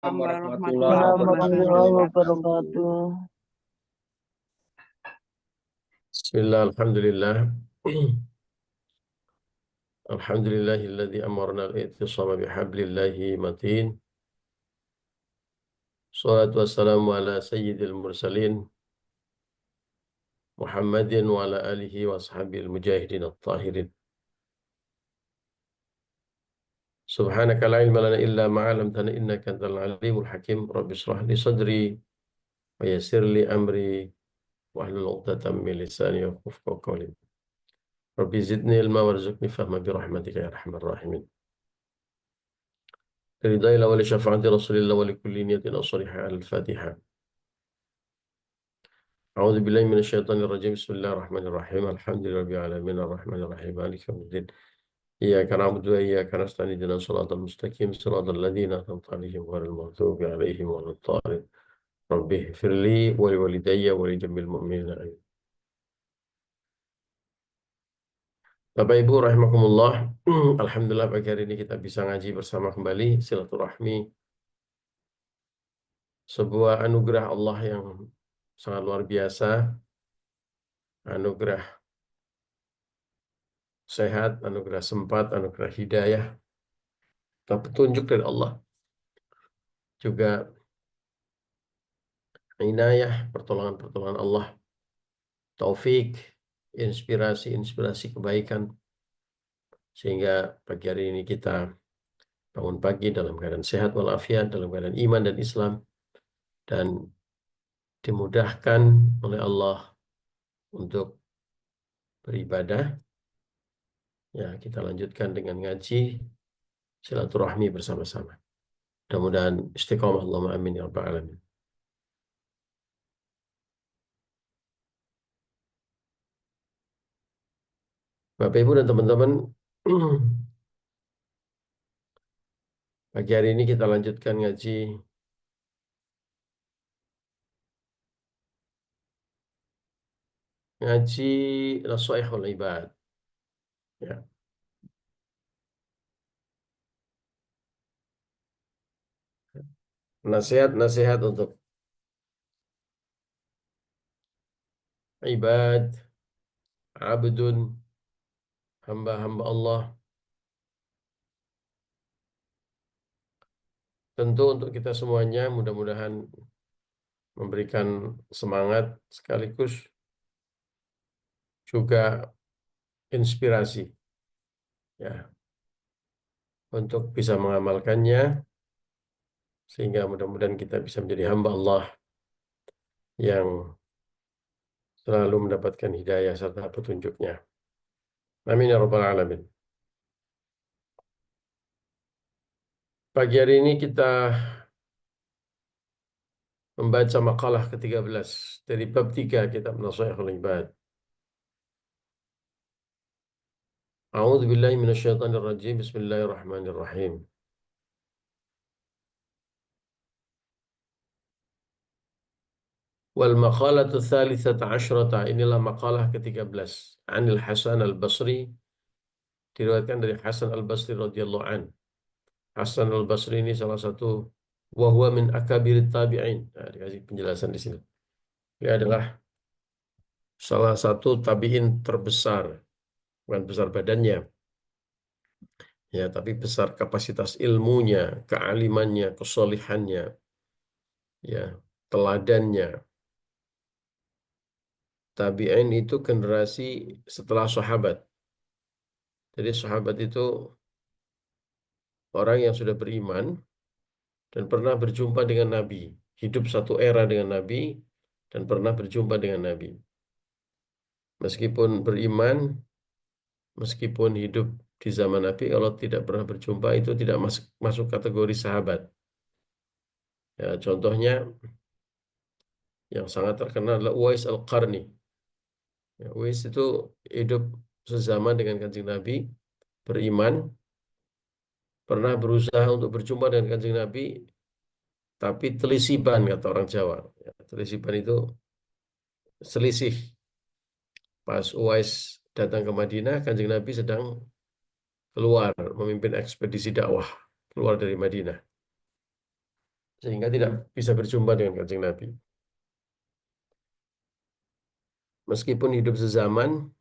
warahmatullahi warahmatullahi wabarakatuh. wabarakatuh. Bismillah, alhamdulillah. Alhamdulillahilladzi amarna al-i'tisama bihablillahi matin. Salatu wassalamu ala sayyidil mursalin Muhammadin wa ala alihi wa ashabil mujahidin at-tahirin. Subhanaka la ilma lana illa ma 'allamtana innaka antal alimul hakim. Rabbi shrah li sadri wa yassir li amri wahlul 'uqdatam min lisani yafqahu qawli. Rabbi zidni ilma warzuqni fahma bi rahmatika ya arhamar rahimin. Ridailah wa li syafaati Rasulillah wa li kulli niyatin as-salihah al-Fatihah. A'udzu billahi minasyaitonir rajim. Bismillahirrahmanirrahim. Alhamdulillahi rabbil alamin arrahmanir rahim maliki yaumiddin. Iyyaka na'budu wa iyyaka nasta'in ihdinas siratal mustaqim siratal ladzina an'amta 'alaihim ghairil maghdubi 'alaihim waladdallin. Rabbi ighfirli wa liwalidayya wa li jami'il mu'minina. Amin. Bapak Ibu rahimakumullah. Alhamdulillah pagi hari ini kita bisa ngaji bersama kembali, silaturahmi, sebuah anugerah Allah yang sangat luar biasa, anugerah sehat, anugerah sempat, anugerah hidayah, petunjuk dari Allah, juga inayah, pertolongan-pertolongan Allah, taufik, inspirasi-inspirasi kebaikan, sehingga pagi hari ini kita bangun pagi dalam keadaan sehat walafiat, dalam keadaan iman dan Islam, dan dimudahkan oleh Allah untuk beribadah. Ya, kita lanjutkan dengan ngaji, silaturahmi bersama-sama. Mudah-mudahan istiqomah, Allahumma amin ya rabbal alamin. Bapak Ibu dan teman-teman, pagi hari ini kita lanjutkan ngaji Nasha'ihul Ibad. Ya. Nasihat-nasihat untuk ibad, abdun, hamba-hamba Allah. Tentu untuk kita semuanya mudah-mudahan memberikan semangat sekaligus juga inspirasi, ya, untuk bisa mengamalkannya, sehingga mudah-mudahan kita bisa menjadi hamba Allah yang selalu mendapatkan hidayah serta petunjuknya. Amin ya rabbal alamin. Pagi hari ini kita membaca makalah ke-13 dari bab 3 kitab Nasha'ihul Ibad. A'udzu billahi minasyaitonir rajim. Bismillahirrahmanirrahim. Wal maqalatu tsalitsata asyrata, inilah makalah ke-13. Anil Hasan al-Basri, diriwayatkan dari Hasan al-Basri radhiyallahu an. Hasan al-Basri ini salah satu wa huwa min akabirit tabi'in. Nah, dikasih penjelasan di sini. Dia adalah salah satu tabi'in terbesar, bukan besar badannya, ya, tapi besar kapasitas ilmunya, kealimannya, kesolihannya, ya, teladannya. Tabi'in itu generasi setelah sahabat. Jadi sahabat itu orang yang sudah beriman dan pernah berjumpa dengan Nabi, hidup satu era dengan Nabi dan pernah berjumpa dengan Nabi. Meskipun beriman, meskipun hidup di zaman Nabi, kalau tidak pernah berjumpa itu tidak masuk kategori sahabat. Ya, contohnya yang sangat terkenal adalah Uwais Al-Qarni. Ya, Uwais itu hidup sezaman dengan Kanjeng Nabi, beriman, pernah berusaha untuk berjumpa dengan Kanjeng Nabi, tapi telisiban kata orang Jawa. Ya, telisiban itu selisih. Pas Uwais datang ke Madinah, Kanjeng Nabi sedang keluar memimpin ekspedisi dakwah keluar dari Madinah. sehingga tidak bisa berjumpa dengan Kanjeng Nabi. Meskipun hidup sezaman,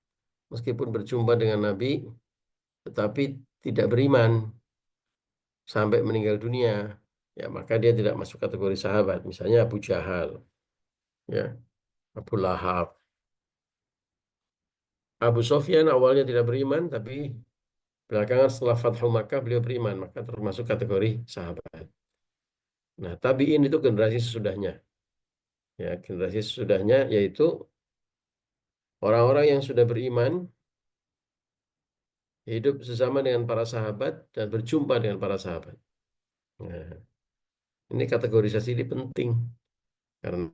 meskipun berjumpa dengan Nabi, tetapi tidak beriman sampai meninggal dunia, ya maka dia tidak masuk kategori sahabat. Misalnya Abu Jahal, ya, Abu Lahab. Abu Sofyan awalnya tidak beriman, tapi belakangan setelah Fathu Makkah beliau beriman, maka termasuk kategori sahabat. Nah, tabi'in itu generasi sesudahnya. Ya, generasi sesudahnya yaitu orang-orang yang sudah beriman, hidup sesama dengan para sahabat dan berjumpa dengan para sahabat. Nah, ini kategorisasi ini penting karena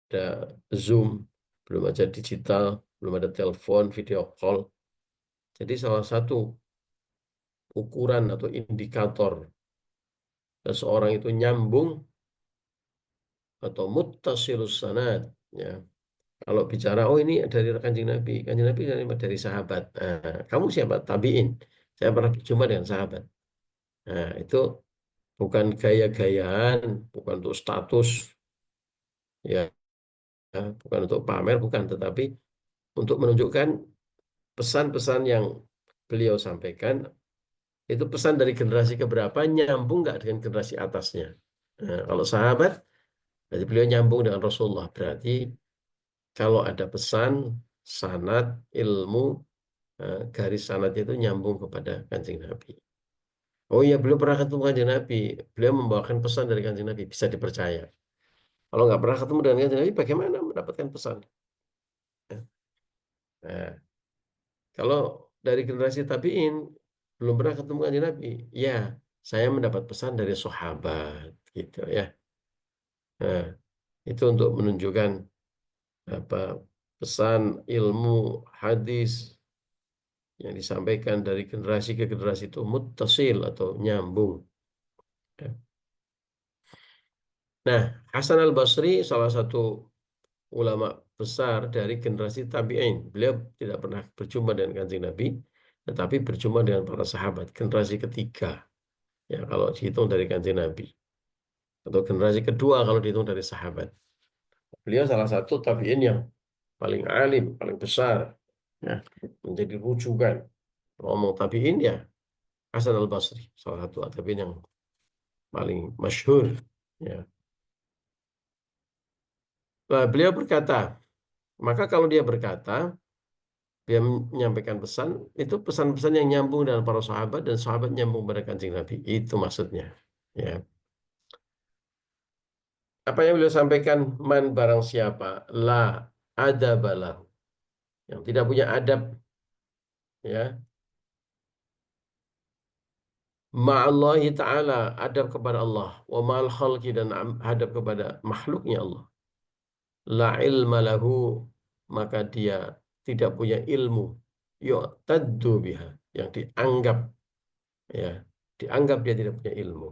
ada Zoom, belum ada digital, belum ada telepon, video call. Jadi salah satu ukuran atau indikator seseorang itu nyambung atau muttasilus sanad, ya. Kalau bicara, oh ini dari Kanjeng Nabi dari sahabat. Nah, kamu siapa? Tabiin. Saya pernah berjumpa dengan sahabat. Nah, itu bukan gaya-gayaan, bukan untuk status, ya, bukan untuk pamer, bukan, tetapi untuk menunjukkan pesan-pesan yang beliau sampaikan, itu pesan dari generasi keberapa, nyambung nggak dengan generasi atasnya. Nah, kalau sahabat, berarti beliau nyambung dengan Rasulullah. Berarti kalau ada pesan, sanad, ilmu, garis sanadnya itu nyambung kepada Kanjeng Nabi. Oh iya, beliau pernah ketemu Kanjeng Nabi. Beliau membawakan pesan dari Kanjeng Nabi, bisa dipercaya. Kalau nggak pernah ketemu dengan Kanjeng Nabi, bagaimana mendapatkan pesan? Nah, kalau dari generasi tabiin belum pernah ketemu Kanjeng Nabi, ya saya mendapat pesan dari sahabat, gitu ya. Nah, itu untuk menunjukkan apa pesan ilmu hadis yang disampaikan dari generasi ke generasi itu muttasil atau nyambung. Ya. Nah, Hasan al-Basri salah satu ulama besar dari generasi tabi'in. Beliau tidak pernah berjumpa dengan Kanjeng Nabi, tetapi berjumpa dengan para sahabat, generasi ketiga. Ya, kalau dihitung dari Kanjeng Nabi. Atau generasi kedua kalau dihitung dari sahabat. Beliau salah satu tabi'in yang paling alim, paling besar. Ya, menjadi rujukan. Ngomong tabi'in ya, Hasan al-Basri. Salah satu tabi'in yang paling masyhur. Ya. Nah, beliau berkata, maka kalau dia berkata, dia menyampaikan pesan, itu pesan-pesan yang nyambung dengan para sahabat dan sahabat nyambung pada Kanjeng Nabi. Itu maksudnya. Ya. Apa yang beliau sampaikan, man barang siapa, la adabalah, yang tidak punya adab, ya, ma'allahi ta'ala, adab kepada Allah, wa ma'al khalqi, dan adab kepada makhluknya Allah. La ilma lahu, maka dia tidak punya ilmu, yu'taddu biha, yang dianggap, ya, dianggap dia tidak punya ilmu.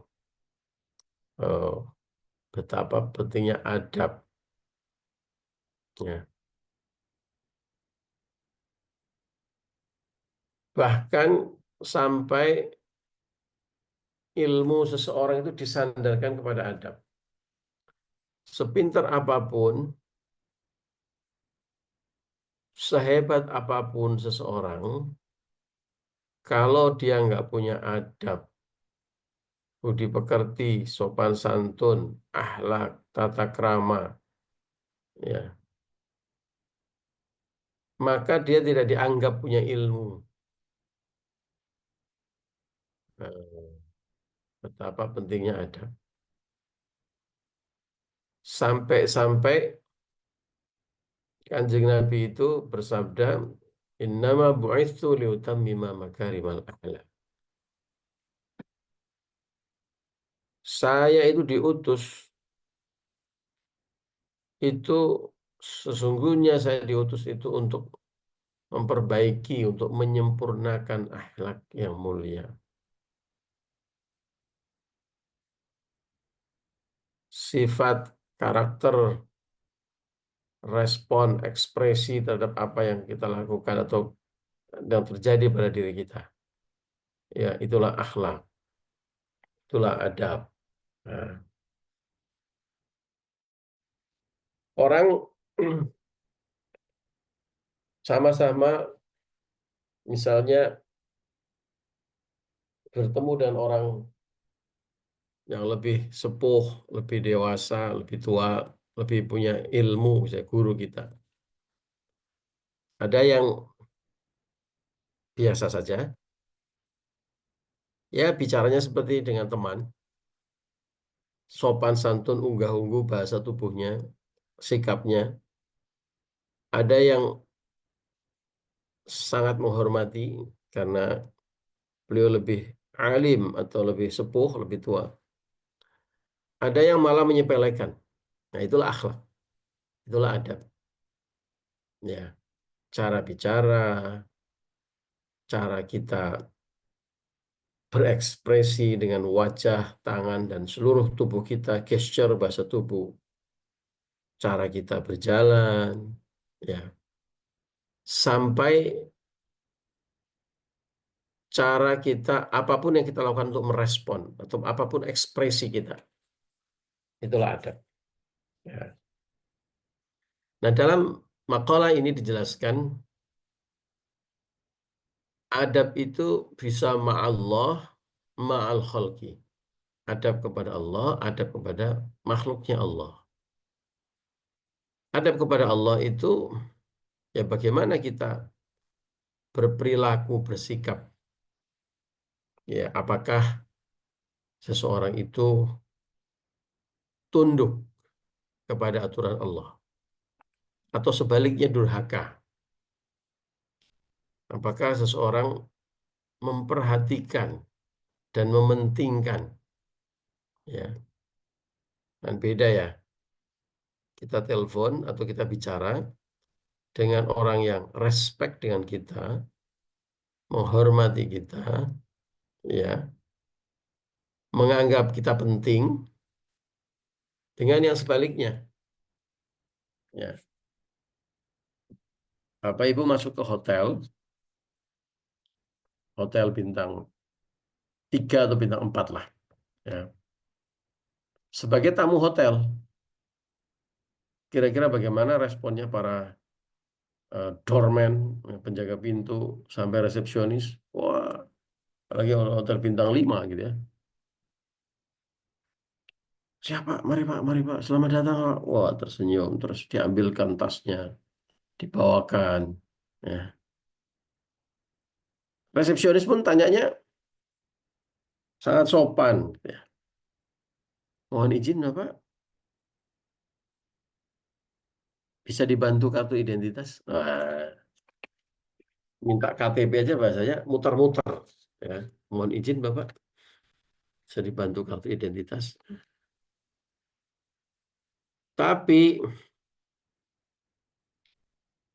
Oh, betapa pentingnya adab, ya. Bahkan sampai ilmu seseorang itu disandarkan kepada adab. Sepintar apapun, sehebat apapun seseorang, kalau dia nggak punya adab, budi pekerti, sopan santun, akhlak, tata krama, ya, maka dia tidak dianggap punya ilmu. Nah, betapa pentingnya adab. Sampai-sampai Kanjeng Nabi itu bersabda, Innama bu'itsu liutammima makarimal akhlak. Saya itu diutus, itu sesungguhnya saya diutus itu untuk memperbaiki, untuk menyempurnakan akhlak yang mulia. Sifat, karakter, respon, ekspresi terhadap apa yang kita lakukan atau yang terjadi pada diri kita. Ya, itulah akhlak, itulah adab. Nah, orang sama-sama misalnya bertemu dengan orang yang lebih sepuh, lebih dewasa, lebih tua, lebih punya ilmu, misalnya guru kita. Ada yang biasa saja, ya bicaranya seperti dengan teman, sopan santun, unggah-ungguh bahasa tubuhnya, sikapnya. Ada yang sangat menghormati karena beliau lebih alim atau lebih sepuh, lebih tua. Ada yang malah menyepelekan. Nah, itulah akhlak, itulah adab. Ya, cara bicara, cara kita berekspresi dengan wajah, tangan, dan seluruh tubuh kita, gesture bahasa tubuh, cara kita berjalan, ya, sampai cara kita, apapun yang kita lakukan untuk merespon, atau apapun ekspresi kita, itulah adab. Ya. Nah, dalam makalah ini dijelaskan, adab itu bisa ma'allah, ma'al khalqi. Adab kepada Allah, adab kepada makhluknya Allah. Adab kepada Allah itu ya bagaimana kita berperilaku, bersikap. Ya, apakah seseorang itu tunduk kepada aturan Allah atau sebaliknya durhaka? Apakah seseorang memperhatikan dan mementingkan, ya, dan beda ya. Kita telepon atau kita bicara dengan orang yang respect dengan kita, menghormati kita, ya, menganggap kita penting, dengan yang sebaliknya. Ya, Bapak Ibu masuk ke hotel, hotel bintang 3 atau bintang 4 lah. Ya. Sebagai tamu hotel, kira-kira bagaimana responnya para doorman, penjaga pintu, sampai resepsionis? Wah, apalagi hotel bintang 5 gitu ya. Siapa? Mari Pak, mari Pak. Selamat datang Pak. Wah, tersenyum. Terus diambilkan tasnya, dibawakan. Ya. Resepsionis pun tanyanya sangat sopan, gitu ya. Mohon izin Bapak, bisa dibantu kartu identitas? Nah, minta KTP aja bahasanya muter-muter. Ya. Mohon izin Bapak, bisa dibantu kartu identitas. Tapi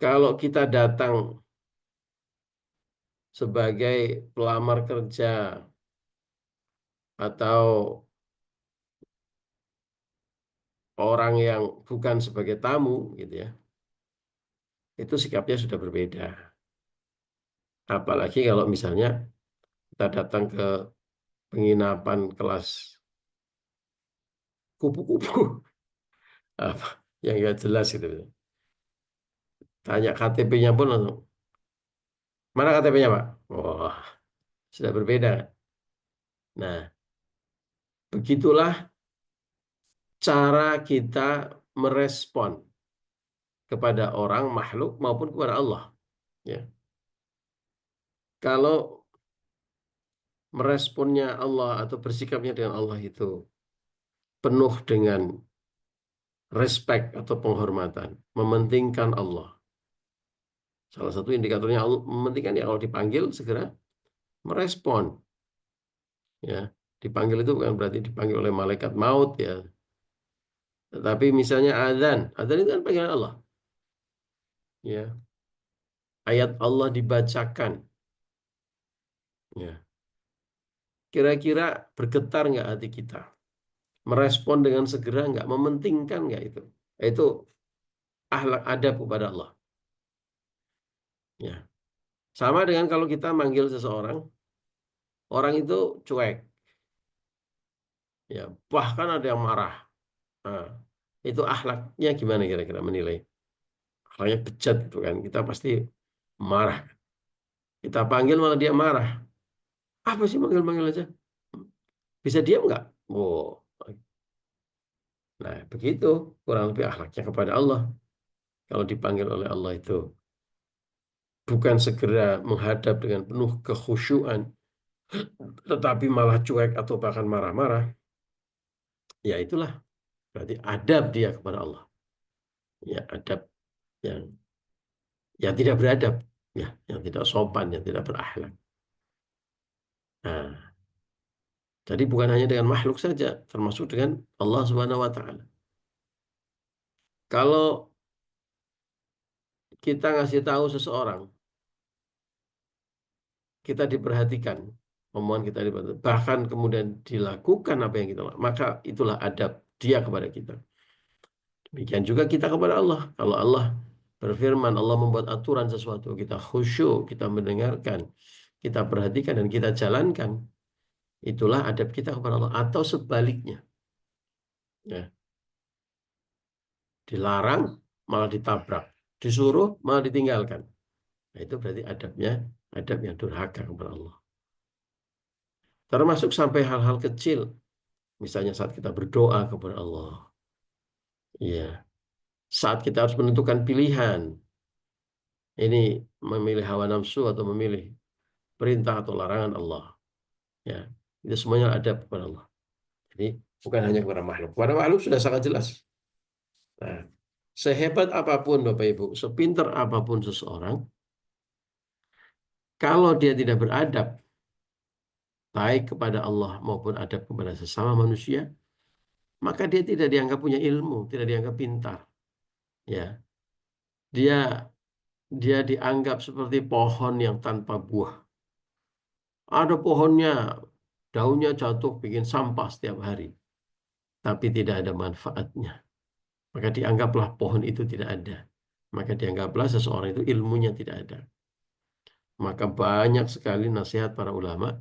kalau kita datang sebagai pelamar kerja atau orang yang bukan sebagai tamu, gitu ya, itu sikapnya sudah berbeda. Apalagi kalau misalnya kita datang ke penginapan kelas kupu-kupu, apa yang nggak jelas gitu. Tanya KTP-nya pun langsung, mana KTP-nya Pak? Wah, sudah berbeda. Nah, begitulah cara kita merespon kepada orang, makhluk, maupun kepada Allah. Ya. Kalau meresponnya Allah atau bersikapnya dengan Allah itu penuh dengan respect atau penghormatan, mementingkan Allah. Salah satu indikatornya Allah mementingkan ya kalau dipanggil segera merespon. Ya, dipanggil itu bukan berarti dipanggil oleh malaikat maut ya. Tetapi misalnya azan, azan itu kan panggilan Allah. Ya, ayat Allah dibacakan. Ya, kira-kira bergetar nggak hati kita? Merespon dengan segera nggak? Mementingkan nggak itu? Itu akhlak adab kepada Allah. Ya, sama dengan kalau kita manggil seseorang, orang itu cuek, ya bahkan ada yang marah. Nah, itu akhlaknya gimana kira-kira menilai? Akhlaknya bejat gitu kan, kita pasti marah. Kita panggil malah dia marah. Apa sih manggil-manggil aja? Bisa diam nggak? Oh, nah begitu kurang lebih akhlaknya kepada Allah. Kalau dipanggil oleh Allah itu bukan segera menghadap dengan penuh kekhusyuan, tetapi malah cuek atau bahkan marah-marah, ya itulah berarti adab dia kepada Allah. Ya adab yang tidak beradab, ya yang tidak sopan, yang tidak berakhlak. Nah, jadi bukan hanya dengan makhluk saja, termasuk dengan Allah Subhanahu wa taala. Kalau kita ngasih tahu seseorang, kita diperhatikan, omongan kita diperhatikan, bahkan kemudian dilakukan apa yang kita lakukan, maka itulah adab dia kepada kita. Demikian juga kita kepada Allah. Kalau Allah berfirman, Allah membuat aturan sesuatu, kita khusyuk, kita mendengarkan, kita perhatikan dan kita jalankan, itulah adab kita kepada Allah. Atau sebaliknya, ya, dilarang malah ditabrak, disuruh malah ditinggalkan. Nah, itu berarti adabnya adab yang durhaka kepada Allah. Termasuk sampai hal-hal kecil, misalnya saat kita berdoa kepada Allah, ya, saat kita harus menentukan pilihan, ini memilih hawa nafsu atau memilih perintah atau larangan Allah, ya, itu semuanya adab kepada Allah. Jadi bukan hanya kepada makhluk sudah sangat jelas. Nah, sehebat apapun Bapak Ibu, sepintar apapun seseorang, kalau dia tidak beradab baik kepada Allah maupun adab kepada sesama manusia, maka dia tidak dianggap punya ilmu, tidak dianggap pintar. Ya, dia dia dianggap seperti pohon yang tanpa buah. Ada pohonnya, daunnya jatuh bikin sampah setiap hari, tapi tidak ada manfaatnya. Maka dianggaplah pohon itu tidak ada. Maka dianggaplah seseorang itu ilmunya tidak ada. Maka banyak sekali nasihat para ulama,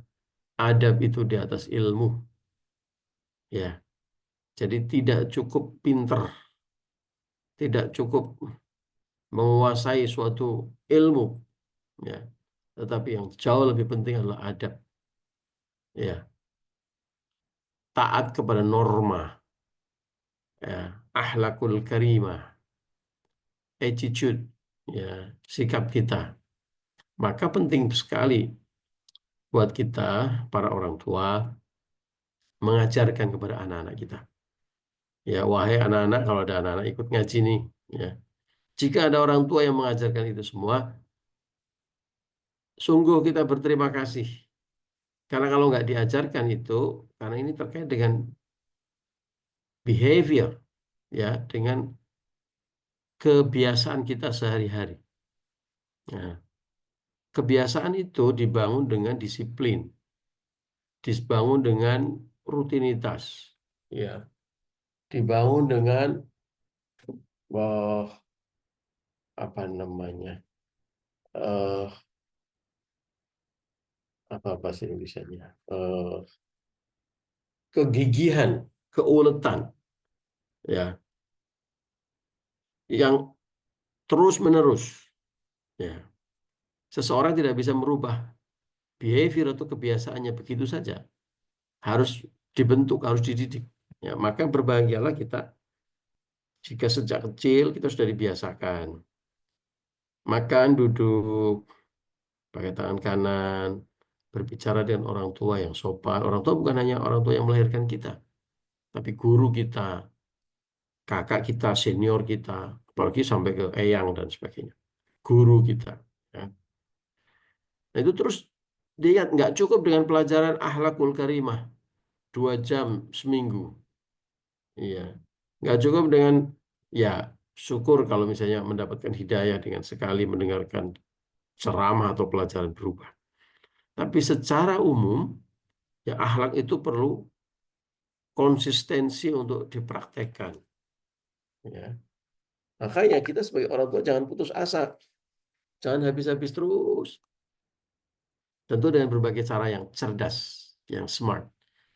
adab itu di atas ilmu. Ya, jadi tidak cukup pinter, tidak cukup menguasai suatu ilmu, ya. Tetapi yang jauh lebih penting adalah adab, ya, taat kepada norma, ya, akhlakul karimah, attitude, ya, sikap kita. Maka penting sekali buat kita para orang tua mengajarkan kepada anak-anak kita. Ya, wahai anak-anak, kalau ada anak-anak ikut ngaji nih, ya. Jika ada orang tua yang mengajarkan itu semua, sungguh kita berterima kasih. Karena kalau nggak diajarkan itu, karena ini terkait dengan behavior, ya, dengan kebiasaan kita sehari-hari. Nah, kebiasaan itu dibangun dengan disiplin, dibangun dengan rutinitas, ya, dibangun dengan apa namanya, eh apa bahasa Indonesianya, kegigihan, keuletan, ya, yang terus menerus, ya. Seseorang tidak bisa merubah behavior atau kebiasaannya begitu saja, harus dibentuk, harus dididik, ya. Maka berbahagialah kita jika sejak kecil kita sudah dibiasakan makan, duduk, pakai tangan kanan, berbicara dengan orang tua yang sopan. Orang tua bukan hanya orang tua yang melahirkan kita, tapi guru kita, kakak kita, senior kita, apalagi sampai ke eyang dan sebagainya. Guru kita. Ya. Nah, itu terus diingat, nggak cukup dengan pelajaran akhlakul karimah 2 jam seminggu. Iya, nggak cukup dengan, ya, syukur kalau misalnya mendapatkan hidayah dengan sekali mendengarkan ceramah atau pelajaran berubah. Tapi secara umum, ya akhlak itu perlu konsistensi untuk dipraktekkan. Ya. Makanya kita sebagai orang tua jangan putus asa, jangan habis-habis terus. Tentu dengan berbagai cara yang cerdas, yang smart,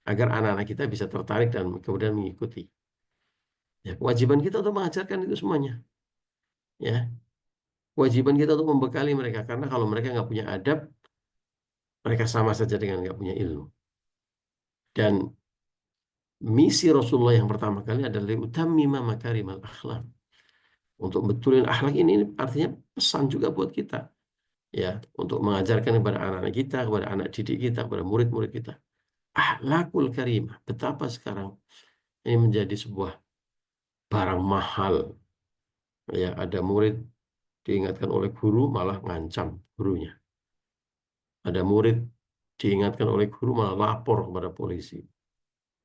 agar anak-anak kita bisa tertarik dan kemudian mengikuti. Ya, kewajiban kita untuk mengajarkan itu semuanya. Ya, kewajiban kita untuk membekali mereka, karena kalau mereka nggak punya adab, mereka sama saja dengan nggak punya ilmu. Dan misi Rasulullah yang pertama kali adalah utammima makarimal akhlak. Untuk betulin akhlak ini artinya pesan juga buat kita. Ya, untuk mengajarkan kepada anak-anak kita, kepada anak didik kita, kepada murid-murid kita. Akhlakul karimah. Betapa sekarang ini menjadi sebuah barang mahal. Ya, ada murid diingatkan oleh guru malah ngancam gurunya. Ada murid diingatkan oleh guru malah lapor kepada polisi.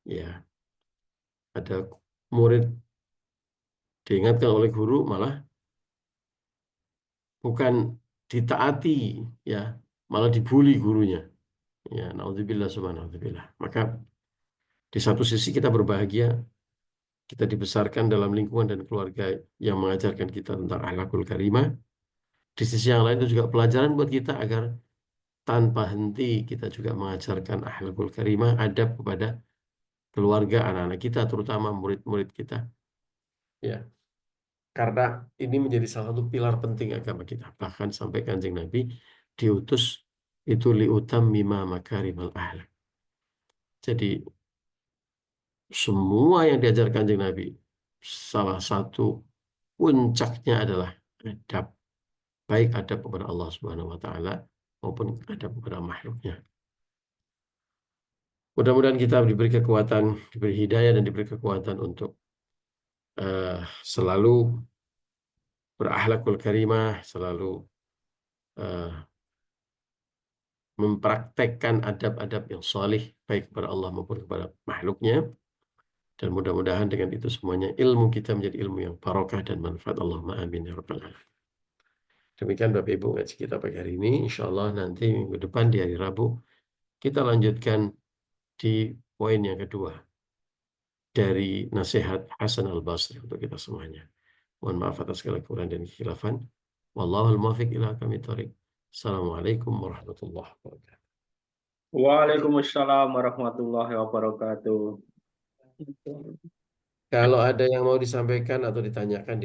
Ya, ada murid diingatkan oleh guru malah bukan ditaati, ya, malah dibully gurunya. Ya, naudzubillah subhanallah. Maka di satu sisi kita berbahagia, kita dibesarkan dalam lingkungan dan keluarga yang mengajarkan kita tentang akhlakul karimah. Di sisi yang lain itu juga pelajaran buat kita agar tanpa henti kita juga mengajarkan akhlakul karimah, adab kepada keluarga, anak-anak kita, terutama murid-murid kita. Ya, karena ini menjadi salah satu pilar penting agama kita. Bahkan sampai Kanjeng Nabi diutus itu liutammima makarimal akhlak. Jadi semua yang diajarkan Kanjeng Nabi, salah satu puncaknya adalah adab, baik adab kepada Allah Subhanahu wa taala maupun adab kepada makhluknya. Mudah-mudahan kita diberi kekuatan, diberi hidayah dan diberi kekuatan untuk selalu berakhlakul karimah, selalu eh, mempraktekkan adab-adab yang solih baik kepada Allah maupun kepada makhluknya. Dan mudah-mudahan dengan itu semuanya ilmu kita menjadi ilmu yang barokah dan manfaat. Allahumma amin ya rabbal alamin. Demikian Bapak Ibu ngaji kita pagi hari ini. Insya Allah nanti minggu depan di hari Rabu kita lanjutkan di poin yang kedua dari nasihat Hasan al-Basri untuk kita semuanya. Mohon maaf atas segala kekurangan dan kekhilafan. Wallahul muwaffiq ila aqwamit thoriq. Assalamualaikum warahmatullahi wabarakatuh. Waalaikumsalam warahmatullahi wabarakatuh. Kalau ada yang mau disampaikan atau ditanyakan,